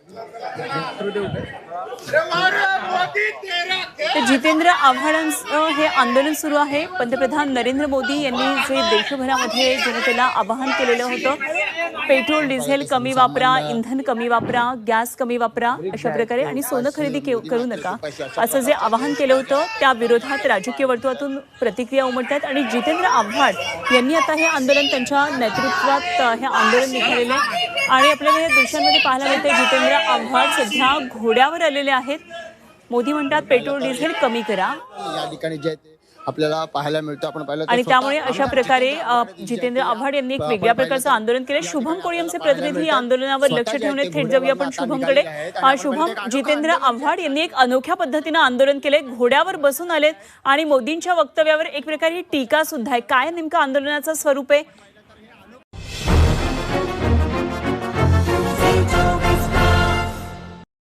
तर जितेंद्र आव्हाडांचं हे आंदोलन सुरू आहे। पंतप्रधान नरेंद्र मोदी यांनी जे देशभरामध्ये जनतेला आवाहन केलेलं होतं, पेट्रोल डिझेल कमी वापरा, इंधन कमी वापरा, गॅस कमी वापरा अशा प्रकारे, आणि सोनं खरेदी करू नका असं जे आवाहन केलं होतं, त्या विरोधात राजकीय वर्तुळातून प्रतिक्रिया उमटतात। आणि जितेंद्र आव्हाड यांनी आता हे आंदोलन, त्यांच्या नेतृत्वात हे आंदोलन निघालेलं आहे। आणि आपल्याला या दृश्यांमध्ये पाहायला मिळते जितेंद्र आव्हाड सध्या घोड्यावर आलेले आहेत। मोदी म्हणतात पेट्रोल डिझेल कमी करा, या ठिकाणी जे ते आपल्याला पाहायला मिळतं, आपण पाहिलं आणि त्यामुळे अशा प्रकारे जितेंद्र आव्हाड यांनी एक वेगळ्या प्रकारचं आंदोलन केलं। शुभम कोळीयमचे प्रतिनिधी आंदोलनावर लक्ष ठेवून आहेत। थेट जाऊया आपण शुभमकडे। शुभम, जितेंद्र आव्हाड यांनी एक अनोख्या पद्धतीने आंदोलन केले, घोड्यावर बसून आलेत आणि मोदींच्या वक्तव्यावर एक प्रकारे टीका सुद्धा आहे। काय नेमकं आंदोलनाचं स्वरूप आहे